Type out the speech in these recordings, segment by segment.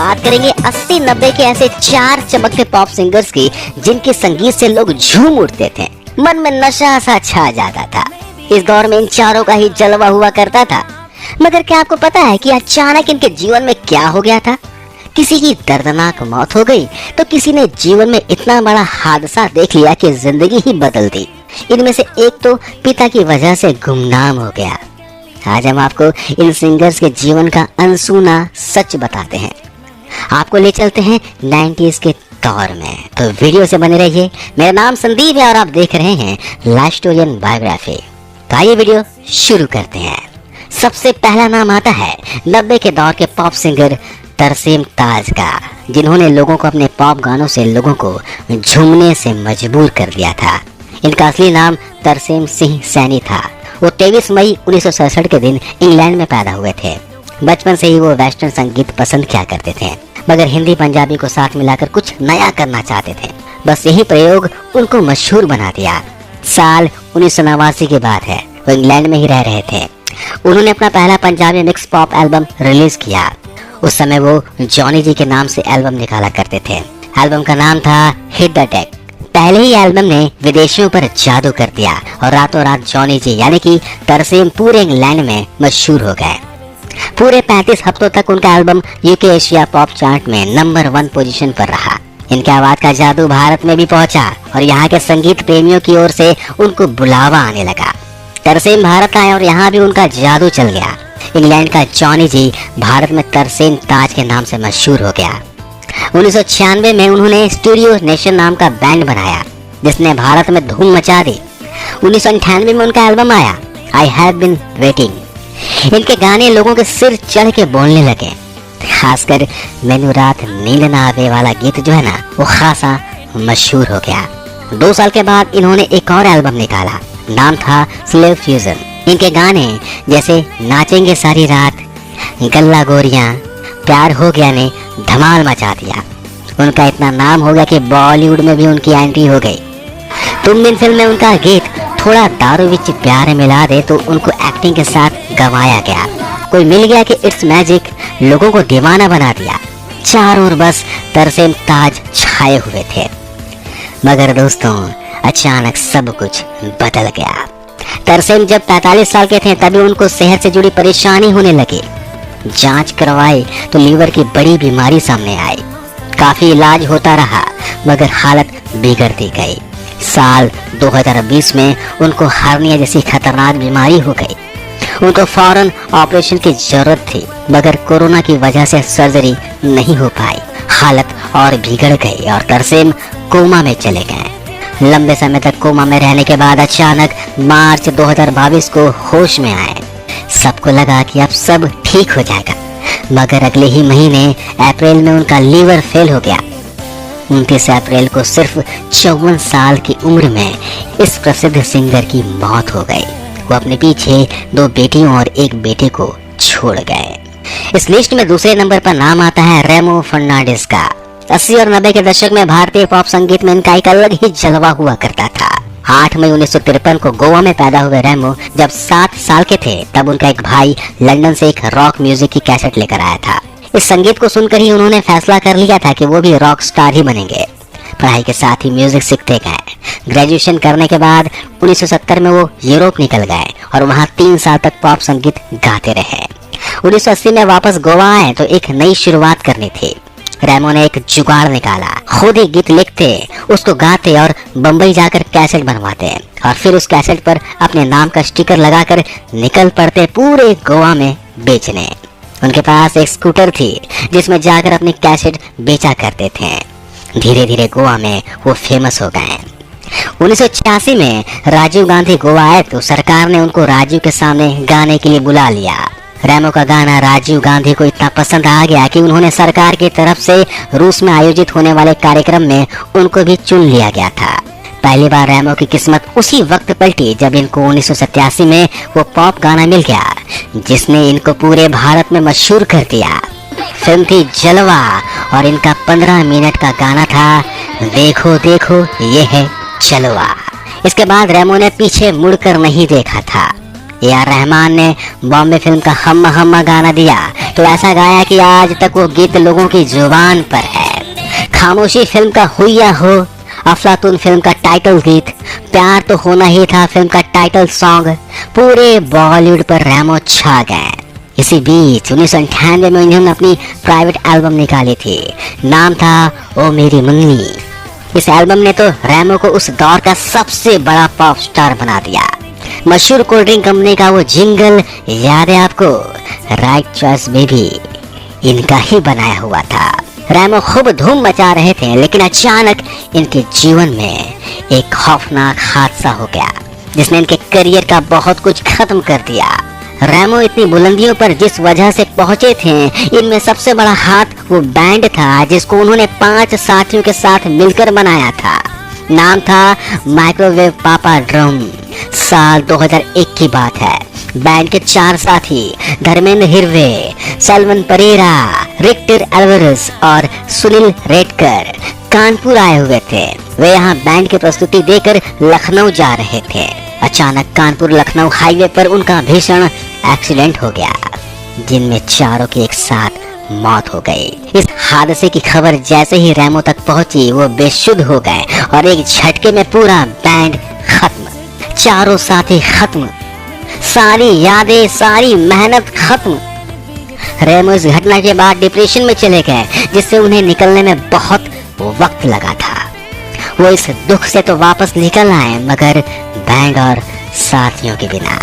बात करेंगे 80-90 के ऐसे 4 चमकते पॉप सिंगर्स की जिनके संगीत से लोग झूम उठते थे, मन में नशा सा छा जाता था। इस दौर में इन चारों का ही जलवा हुआ करता था। मगर क्या आपको पता है कि अचानक इनके जीवन में क्या हो गया था? किसी की दर्दनाक मौत हो गई तो किसी ने जीवन में इतना बड़ा हादसा देख लिया कि जिंदगी ही बदल दी। इनमें से एक तो पिता की वजह से गुमनाम हो गया। आज हम आपको इन सिंगर्स के जीवन का अनसुना सच बताते हैं। आपको ले चलते हैं 90s के दौर में, तो वीडियो से बने रहिए। मेरा नाम संदीप है और आप देख रहे हैं लाइफ स्टोरी एंड बायोग्राफी। तो आइए वीडियो शुरू करते हैं। सबसे पहला नाम आता है 90 के दौर के पॉप सिंगर तरसेम ताज का, जिन्होंने लोगों को अपने पॉप गानों से लोगों को झूमने से मजबूर कर दिया था। इनका असली नाम तरसेम सिंह सैनी था। वो 23 मई 1967 के दिन इंग्लैंड में पैदा हुए थे। बचपन से ही वो वेस्टर्न संगीत पसंद किया करते थे, मगर हिंदी पंजाबी को साथ मिलाकर कुछ नया करना चाहते थे। बस यही प्रयोग उनको मशहूर बना दिया। साल 1989 की बात है, वो इंग्लैंड में ही रह रहे थे। उन्होंने अपना पहला Punjabi mix pop album release किया। उस समय वो जॉनी जी के नाम से एल्बम निकाला करते थे। एल्बम का नाम था हिट द डेक। पहले ही एल्बम ने विदेशियों पर जादू कर दिया और रातों रात जॉनी जी यानी कि तरसेम पूरे इंग्लैंड में मशहूर हो गए। पूरे 35 हफ्तों तक उनका album UK Asia pop chart में नंबर 1 पोजीशन पर रहा। इनके आवाज का जादू भारत में भी पहुंचा और यहाँ के संगीत प्रेमियों की ओर से उनको बुलावा आने लगा। तरसेम भारत आए और यहाँ भी उनका जादू चल गया। इंग्लैंड का जॉनी जी भारत में तरसेम ताज के नाम से मशहूर हो गया। 1996 में उन्होंने स्टूडियो नेशन नाम का बैंड बनाया, जिसने भारत में धूम मचा दी। 1998 में उनका एल्बम आया आई हैव बीन वेटिंग। इनके गाने लोगों के सिर चढ़ के बोलने लगे। खासकर मैनू रात नींद ना आवे वाला गीत जो है ना, वो खासा मशहूर हो गया। 2 साल के बाद इन्होंने एक और एल्बम निकाला, नाम था स्लेव फ्यूजन। इनके गाने जैसे नाचेंगे सारी रात, गल्ला गोरियां, प्यार हो गया ने धमाल मचा दिया। उनका इतना नाम हो गया कि बॉलीवुड में भी उनकी एंट्री हो गई। तुम बिन फिल्म में उनका गीत थोड़ा दारू विच प्यार मिला दे तो उनको एक्टिंग के साथ गवाया गया। कोई मिल गया कि इट्स मैजिक लोगों को दीवाना बना दिया। चारों ओर बस तरसेम ताज छाए हुए थे। मगर दोस्तों, अचानक सब कुछ बदल गया। तरसेम जब 45 साल के थे तभी उनको सेहत से जुड़ी परेशानी होने लगी। जांच करवाई तो लीवर की बड़ी बीमारी सामने आई। काफी इलाज होता रहा मगर हालत बिगड़ती गई। साल 2020 में उनको हार्निया जैसी खतरनाक बीमारी हो गई। उनको फौरन ऑपरेशन की जरूरत थी, मगर कोरोना की वजह से सर्जरी नहीं हो पाई। हालत और बिगड़ गई और तरसेम कोमा में चले गए। लंबे समय तक कोमा में रहने के बाद अचानक मार्च 2022 को होश में आए। सबको लगा कि अब सब ठीक हो जाएगा, मगर अगले ही महीने अप्रैल में उनका लीवर फेल हो गया। 29 अप्रैल को सिर्फ 54 साल की उम्र में इस प्रसिद्ध सिंगर की मौत हो गई। वो अपने पीछे 2 बेटियों और 1 बेटे को छोड़ गए। इस लिस्ट में दूसरे नंबर पर नाम आता है रेमो फर्नांडिस का। 80 और 90 के दशक में भारतीय पॉप संगीत में इनका एक अलग ही जलवा हुआ करता था। 8 मई 1953 को गोवा में पैदा हुए रेमो जब 7 साल के थे तब उनका एक भाई लंदन से एक रॉक म्यूजिक की कैसेट लेकर आया था। इस संगीत को सुनकर ही उन्होंने फैसला कर लिया था कि वो भी रॉक स्टार ही बनेंगे। पढ़ाई के साथ ही म्यूजिक सीखते गए। ग्रेजुएशन करने के बाद 1970 में वो यूरोप निकल गए और वहाँ 3 साल तक पॉप संगीत गाते रहे। 1980 में वापस गोवा आए तो एक नई शुरुआत करनी थी। रेमो ने एक जुगाड़ निकाला। खुद ही गीत लिखते, उसको गाते और बम्बई जाकर कैसेट बनवाते और फिर उस कैसेट पर अपने नाम का स्टिकर लगाकर निकल पड़ते पूरे गोवा में बेचने। उनके पास एक स्कूटर थी जिसमें जाकर अपनी कैसेट बेचा करते थे। धीरे धीरे गोवा में वो फेमस हो गए। 1986 में राजीव गांधी गोवा आए तो सरकार ने उनको राजीव के सामने गाने के लिए बुला लिया। रेमो का गाना राजीव गांधी को इतना पसंद आ गया कि उन्होंने सरकार की तरफ से रूस में आयोजित होने वाले कार्यक्रम में उनको भी चुन लिया गया था। पहली बार रेमो की किस्मत उसी वक्त पलटी जब इनको 1987 में वो पॉप गाना मिल गया जिसने इनको पूरे भारत में मशहूर कर दिया। फिल्म थी जलवा और इनका 15 मिनट का गाना था देखो देखो ये है जलवा। इसके बाद रेमो ने पीछे मुड़कर नहीं देखा था। ए आर रहमान ने बॉम्बे फिल्म का हम्मा हम्मा गाना दिया। तो ऐसा गाया कि आज तक वो गीत लोगों की जुबान पर है। खामोशी फिल्म का हुइया हो, अफलातून फिल्म का टाइटल गीत, प्यार तो होना ही था फिल्म का टाइटल सॉन्ग, पूरे बॉलीवुड पर रैमो छा गए। इसी बीच 1998 में इन्होंने अपनी प्राइवेट एल्बम निकाली थी, नाम था ओ मेरी मुन्नी। इस एल्बम ने तो रैमो को उस दौर का सबसे बड़ा पॉप स्टार बना दिया। मशहूर कोल्ड ड्रिंक कंपनी का वो जिंगल याद है आपको, राइट चॉइस बेबी, इनका ही बनाया हुआ था। रैमो खूब धूम मचा रहे थे, लेकिन अचानक इनके जीवन में एक खौफनाक हादसा हो गया जिसने इनके करियर का बहुत कुछ खत्म कर दिया। रैमो इतनी बुलंदियों पर जिस वजह से पहुंचे थे, इनमें सबसे बड़ा हाथ वो बैंड था जिसको उन्होंने 5 साथियों के साथ मिलकर बनाया था। नाम था माइक्रोवेव पापा ड्रम। साल 2001 की बात है। बैंड के 4 साथी धर्मेंद्र हिरवे, सलवन परेरा, रिक्टर एल्वरस और सुनील रेडकर कानपुर आए हुए थे। वे यहाँ बैंड की प्रस्तुति देकर लखनऊ जा रहे थे। अचानक कानपुर लखनऊ हाईवे पर उनका भीषण एक्सीडेंट हो गया, जिनमें चारों की एक साथ मौत हो गई। इस हादसे की खबर जैसे ही रैमो तक पहुंची, वो बेसुध हो गए और एक झटके में पूरा बैंड खत्म, चारों साथी खत्म, सारी यादें, सारी मेहनत खत्म। रैमो इस घटना के बाद डिप्रेशन में चले गए, जिससे उन्हें निकलने में बहुत वक्त लगा था। वो इस दुख से तो वापस निकल आए, मगर बैंड और साथियों के बिना।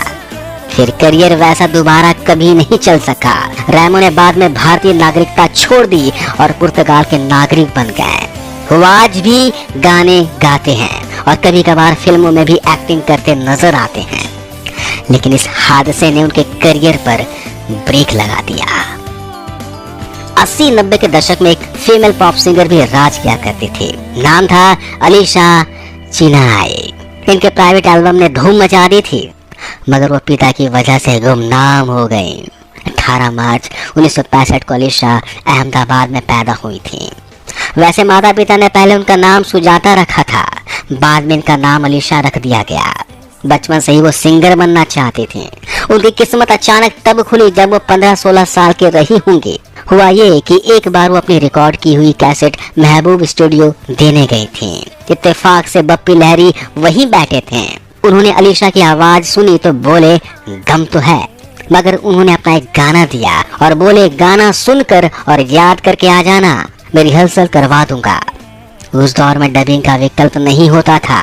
फिर करियर वैसा दोबारा कभी नहीं चल सका। रैमो ने बाद में भारतीय नागरिकता छोड़ दी और पुर्तगाल के नागरिक बन गए। वो आज भी गाने गाते हैं और कभी कभार फिल्मों में भी एक्टिंग करते नजर आते हैं, लेकिन इस हादसे ने उनके करियर पर ब्रेक लगा दिया। 80-90 के दशक में एक फीमेल पॉप सिंगर भी राज किया करती थी, नाम था अलीशा चिनाई। इनके प्राइवेट एल्बम ने धूम मचा दी थी, मगर वो पिता की वजह से गुमनाम हो गई। 18 मार्च 1965 को अलीशा अहमदाबाद में पैदा हुई थी। वैसे माता पिता ने पहले उनका नाम सुजाता रखा था, बाद में इनका नाम अलीशा रख दिया गया। बचपन से ही वो सिंगर बनना चाहती थी। उनकी किस्मत अचानक तब खुली जब वो 15-16 साल की रही होंगी। हुआ ये कि एक बार वो अपनी रिकॉर्ड की हुई कैसेट महबूब स्टूडियो देने गई थी। इत्तेफाक से बप्पी लहरी वहीं बैठे थे। उन्होंने अलीशा की आवाज सुनी तो बोले दम तो है, मगर उन्होंने अपना एक गाना दिया और बोले गाना सुनकर और याद करके आ जाना, मैं रिहर्सल करवा दूंगा। उस दौर में डबिंग का विकल्प नहीं होता था,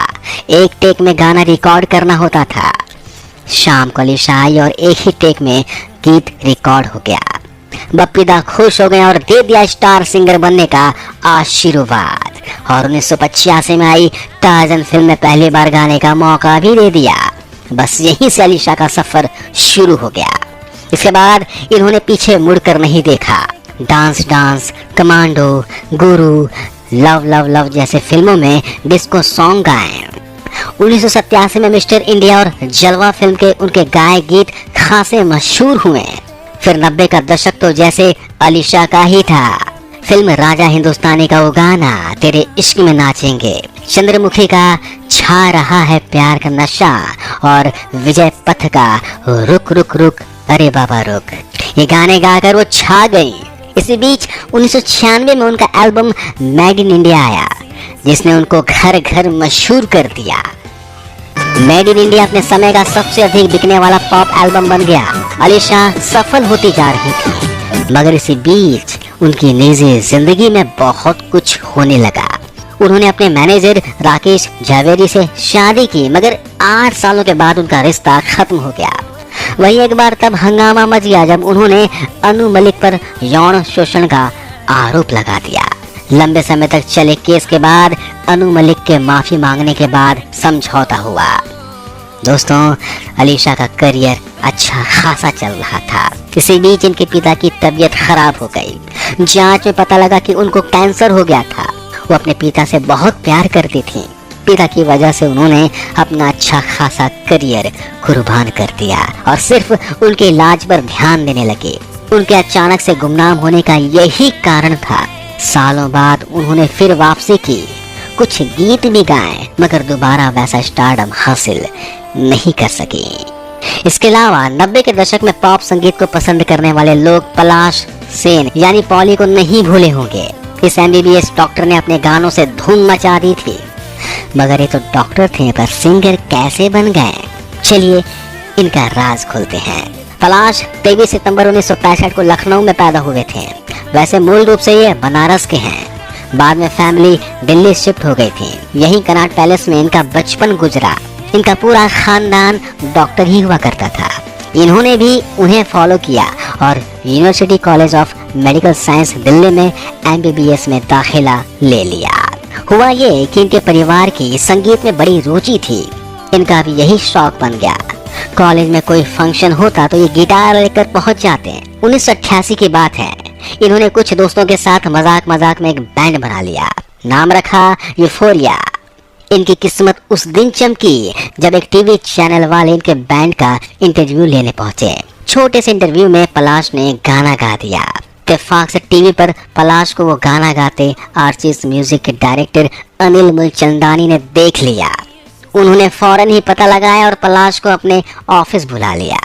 एक टेक में गाना रिकॉर्ड करना होता था। शाम को अलीशा आई और एक ही टेक में गीत रिकॉर्ड हो गया। बप्पीदा खुश हो गए और दे दिया स्टार सिंगर बनने का आशीर्वाद, और 1985 में आई टार्जन फिल्म में पहली बार गाने का मौका भी दे दिया। बस यहीं से अलीशा का सफर शुरू हो गया। इसके बाद इन्होंने पीछे मुड़कर नहीं देखा। डांस डांस, कमांडो, गुरु, लव लव लव जैसे फिल्मों में डिस्को सॉन्ग गाए। 1987 में मिस्टर इंडिया और जलवा फिल्म के उनके गाए गीत खासे मशहूर हुए। फिर 90 का दशक तो जैसे अलीशा का ही था। फिल्म राजा हिंदुस्तानी का वो गाना तेरे इश्क में नाचेंगे, चंद्रमुखी का छा रहा है प्यार का नशा, और विजय पथ का रुक रुक रुक अरे बाबा रुक, ये गाने गाकर वो छा गई। इसी बीच 1996 में उनका एल्बम मेड इन इंडिया आया, जिसने उनको घर घर मशहूर कर दिया। मेड इन इंडिया अपने समय का सबसे अधिक बिकने वाला पॉप एल्बम बन गया। अलीशा सफल होती जा रही थी, मगर इसी बीच उनकी निजी जिंदगी में बहुत कुछ होने लगा। उन्होंने अपने मैनेजर राकेश झावेरी से शादी की, मगर 8 सालों के बाद उनका रिश्ता खत्म हो गया। वही एक बार तब हंगामा मच गया जब उन्होंने अनु मलिक पर यौन शोषण का आरोप लगा दिया। लंबे समय तक चले केस के बाद अनु मलिक के माफी मांगने के बाद समझौता हुआ। दोस्तों, अलीशा का करियर अच्छा खासा चल रहा था। इसी बीच इनके पिता की तबीयत खराब हो गई। जांच में पता लगा कि उनको कैंसर हो गया था। वो अपने पिता से बहुत प्यार करती थी। पिता की वजह से उन्होंने अपना अच्छा खासा करियर कुर्बान कर दिया और सिर्फ उनके इलाज पर ध्यान देने लगे। उनके अचानक से गुमनाम होने का यही कारण था। सालों बाद उन्होंने फिर वापसी की, कुछ गीत भी गाए, मगर दोबारा वैसा स्टारडम हासिल नहीं कर सके। इसके अलावा 90 के दशक में पॉप संगीत को पसंद करने वाले लोग पलाश सेन यानी पॉली को नहीं भूले होंगे। इस MBBS डॉक्टर ने अपने गानों से धूम मचा दी थी। मगर ये तो डॉक्टर थे, पर सिंगर कैसे बन गए? चलिए इनका राज खोलते हैं। पलाश 23 सितंबर 1965 को लखनऊ में पैदा हुए थे। वैसे मूल रूप से ये बनारस के हैं। बाद में फैमिली दिल्ली शिफ्ट हो गई थी। यहीं कनॉट पैलेस में इनका बचपन गुजरा। इनका पूरा खानदान डॉक्टर ही हुआ करता था। इन्होंने भी उन्हें फॉलो किया और university college of medical science Delhi में MBBS में दाखिला ले लिया। हुआ ये कि इनके परिवार की संगीत में बड़ी रुचि थी। इनका भी यही शौक बन गया। कॉलेज में कोई फंक्शन होता तो ये गिटार लेकर पहुंच जाते। 1988 की बात है। इन्होंने कुछ दोस्तों के साथ मजाक मजाक में एक बैंड बना लिया। नाम रखा यूफोरिया। इनकी किस्मत उस दिन चमकी जब एक टीवी चैनल वाले इनके बैंड का इंटरव्यू लेने पहुंचे। छोटे से इंटरव्यू में पलाश ने गाना गा दिया। इत्तेफाक से टीवी पर पलाश को वो गाना गाते आर्टिस्ट म्यूजिक के डायरेक्टर अनिल मूलचंदानी ने देख लिया। उन्होंने फौरन ही पता लगाया और पलाश को अपने ऑफिस बुला लिया।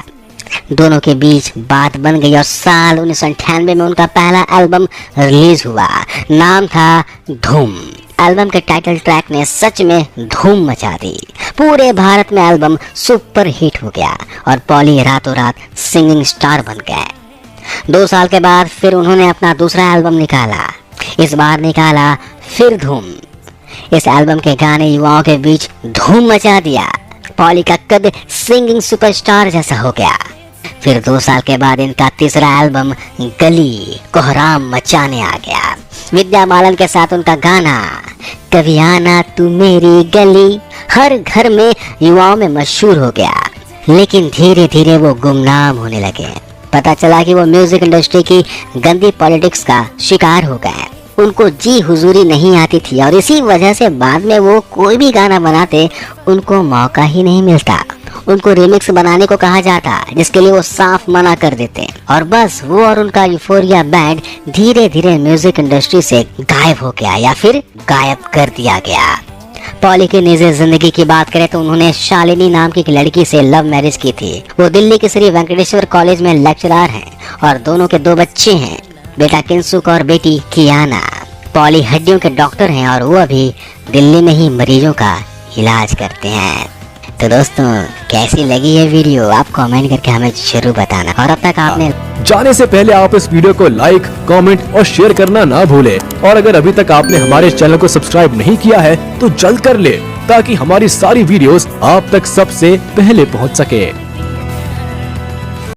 दोनों के बीच बात बन गई और साल 1998 में उनका पहला एल्बम रिलीज हुआ। नाम था धूम। एल्बम के टाइटल ट्रैक ने सच में धूम मचा दी। पूरे भारत में एल्बम सुपर हिट हो गया और पॉली रातों रात सिंगिंग स्टार बन गए। 2 साल के बाद फिर उन्होंने अपना दूसरा एल्बम निकाला। इस बार निकाला फिर धूम। इस एल्बम के गाने युवाओं के बीच धूम मचा दिया। पॉली का कद सिंगिंग सुपरस्टार जैसा हो गया। फिर 2 साल के बाद इनका तीसरा एल्बम गली कोहराम मचाने आ गया। विद्या बालन के साथ उनका गाना कभी आना तू मेरी गली हर घर में युवाओं में मशहूर हो गया। लेकिन धीरे धीरे वो गुमनाम होने लगे। पता चला कि वो म्यूजिक इंडस्ट्री की गंदी पॉलिटिक्स का शिकार हो गए। उनको जी हुजूरी नहीं आती थी और इसी वजह से बाद में वो कोई भी गाना बनाते उनको मौका ही नहीं मिलता। उनको रिमिक्स बनाने को कहा जाता, जिसके लिए वो साफ मना कर देते और बस वो और उनका यूफोरिया बैंड धीरे धीरे म्यूजिक इंडस्ट्री से गायब हो गया या फिर गायब कर दिया गया। पॉली की निजी जिंदगी की बात करें तो उन्होंने शालिनी नाम की एक लड़की से लव मैरिज की थी। वो दिल्ली के श्री वेंकटेश्वर कॉलेज में लेक्चरर हैं और दोनों के 2 बच्चे हैं, बेटा किंसुक और बेटी कियाना। पॉली हड्डियों के डॉक्टर हैं और वो अभी दिल्ली में ही मरीजों का इलाज करते हैं। तो दोस्तों कैसी लगी ये वीडियो आप कमेंट करके हमें जरूर बताना। और अब तक आपने जाने से पहले आप इस वीडियो को लाइक, कमेंट और शेयर करना ना भूलें। और अगर अभी तक आपने हमारे चैनल को सब्सक्राइब नहीं किया है तो जल्द कर ले ताकि हमारी सारी वीडियोस आप तक सबसे पहले पहुंच सके।